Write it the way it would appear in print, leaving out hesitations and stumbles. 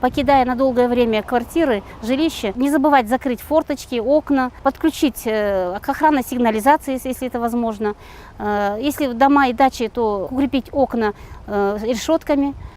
покидая на долгое время квартиры, жилище, не забывать закрыть форточки, окна, подключить к охранной сигнализации, если это возможно. Если дома и дачи, то укрепить окна решетками.